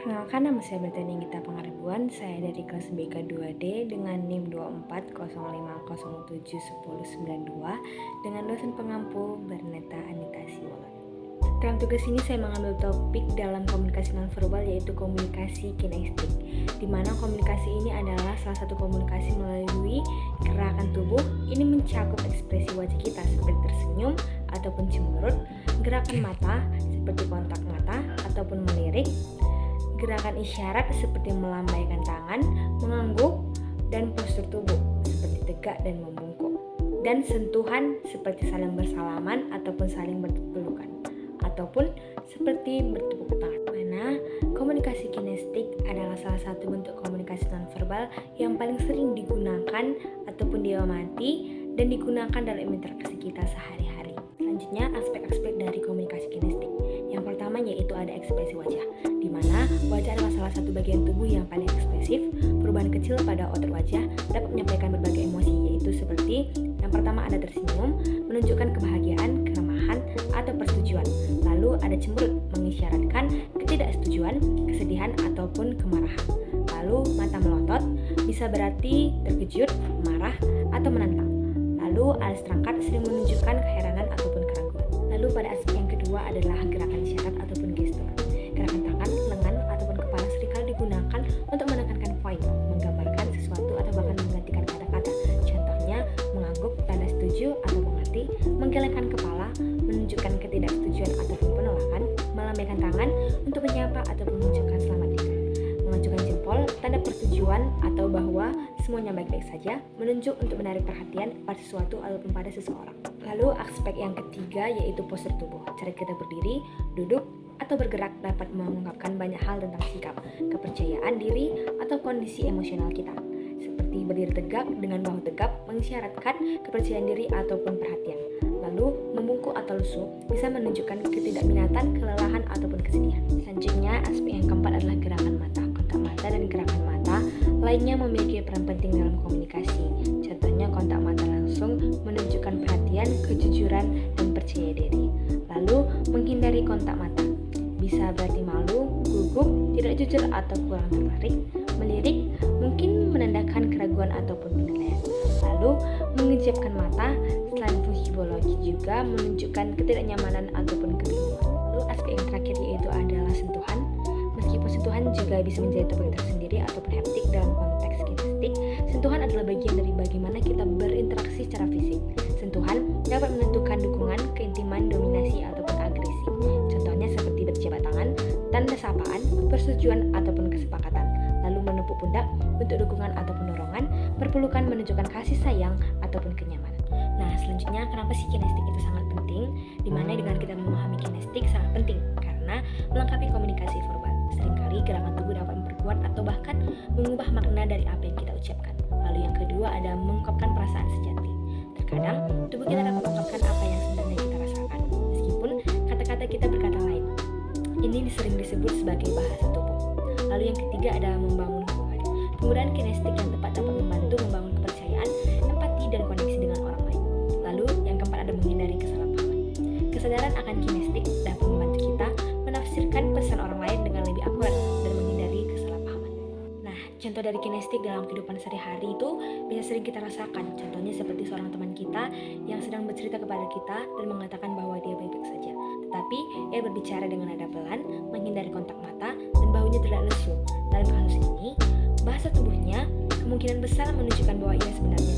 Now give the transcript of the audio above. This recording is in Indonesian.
Perkenalkan, nama saya Berta Ninggita Pangaribuan. Saya dari kelas BK 2D dengan NIM 2405071092 dengan dosen pengampu Berneta Anita Siwola. Dalam tugas ini saya mengambil topik dalam komunikasi nonverbal, yaitu komunikasi kinestik, di mana komunikasi ini adalah salah satu komunikasi melalui gerakan tubuh. Ini mencakup ekspresi wajah kita seperti tersenyum ataupun cemberut, gerakan mata seperti kontak mata ataupun melirik, gerakan isyarat seperti melambaikan tangan, mengangguk, dan postur tubuh seperti tegak dan membungkuk, dan sentuhan seperti saling bersalaman ataupun saling berpelukan, ataupun seperti bertepuk tangan. Mana komunikasi kinestik adalah salah satu bentuk komunikasi nonverbal yang paling sering digunakan ataupun diamati dan digunakan dalam interaksi kita sehari-hari. Selanjutnya, aspek-aspek dari komunikasi kinestik. Yang pertama yaitu ada ekspresi wajah, di mana wajah adalah salah satu bagian tubuh yang paling ekspresif. Perubahan kecil pada otot wajah dapat menyampaikan berbagai emosi, yaitu seperti yang pertama ada tersenyum, menunjukkan kebahagiaan, keramahan, atau persetujuan. Lalu ada cemberut, mengisyaratkan ketidaksetujuan, kesedihan, ataupun kemarahan. Lalu mata melotot, bisa berarti terkejut, marah, atau menantang. Lalu alis terangkat sering menunjukkan keheranan ataupun keraguan. Lalu pada aspek yang kedua adalah gerakan isyarat ataupun gestur. Gerakan tangan, lengan, ataupun kepala seringkali digunakan untuk menekankan poin, menggambarkan sesuatu, atau bahkan menggantikan kata-kata. Contohnya, mengangguk, tanda setuju atau mengerti, menggelengkan kepala, menunjukkan ketidaksetujuan ataupun penolakan, melambaikan tangan untuk menyapa ataupun menunjukkan selamat tinggal, mengacungkan jempol, tanda persetujuan atau bahwa semuanya baik-baik saja, menunjuk untuk menarik perhatian pada sesuatu ataupun pada seseorang. Lalu aspek yang ketiga yaitu postur tubuh. Cara kita berdiri, duduk, atau bergerak dapat mengungkapkan banyak hal tentang sikap, kepercayaan diri, atau kondisi emosional kita. Seperti berdiri tegak dengan bahu tegap mengisyaratkan kepercayaan diri ataupun perhatian. Lalu membungkuk atau lusuh bisa menunjukkan ketidakminatan, kelelahan, ataupun kesedihan. Selanjutnya, aspek yang keempat adalah gerakan mata. Kontak mata dan gerakan mata lainnya memiliki peran penting dalam komunikasi. Contohnya, kontak mata langsung menunjukkan perhatian, kejujuran, dan percaya diri. Lalu menghindari kontak mata bisa berarti malu, gugup, tidak jujur atau kurang tertarik. Melirik mungkin menandakan keraguan ataupun penilaian. Lalu mengejapkan mata selain fungsi biologi juga menunjukkan ketidaknyamanan ataupun kebingungan. Lalu aspek yang terakhir yaitu adalah sentuhan. Meskipun sentuhan juga bisa menjadi topik tersendiri ataupun haptik dalam konteks kinestik, sentuhan adalah bagian dari bagaimana kita berinteraksi secara fisik. Sentuhan dapat menentukan dukungan, keintiman, dominasi, ataupun agresi. Contohnya seperti berjabat tangan, tanda sapaan, persetujuan, ataupun kesepakatan. Lalu menepuk pundak, bentuk dukungan ataupun dorongan, berpelukan menunjukkan kasih sayang ataupun kenyamanan. Nah, selanjutnya kenapa sih kinestik itu sangat penting? Dimana dengan kita memahami kinestik sangat penting karena melengkapi komunikasi verbal. Seringkali gerakan tubuh dapat memperkuat atau bahkan mengubah makna dari apa yang kita ucapkan. Lalu yang kedua ada mengungkapkan perasaan sejati. Terkadang tubuh kita dapat mengungkapkan apa yang sebenarnya kita rasakan, meskipun kata-kata kita berkata lain. Ini sering disebut sebagai bahasa tubuh. Lalu yang ketiga ada membangun hubungan. Penggunaan kinestik yang tepat dapat membantu membangun kepercayaan, empati, dan koneksi dengan orang lain. Lalu yang keempat ada menghindari kesalahpahaman. Kesadaran akan kinestik dapat membantu kita menafsirkan pesan orang lain dengan lebih akurat dan menghindari kesalahpahaman. Nah, contoh dari kinestik dalam kehidupan sehari-hari itu bisa sering kita rasakan. Contohnya seperti seorang teman kita yang sedang bercerita kepada kita dan mengatakan bahwa dia baik-baik saja. Tetapi ia berbicara dengan nada pelan, menghindari kontak mata, dan bahunya tidak lesu. Dalam kasus ini, bahasa tubuhnya kemungkinan besar menunjukkan bahwa ia sebenarnya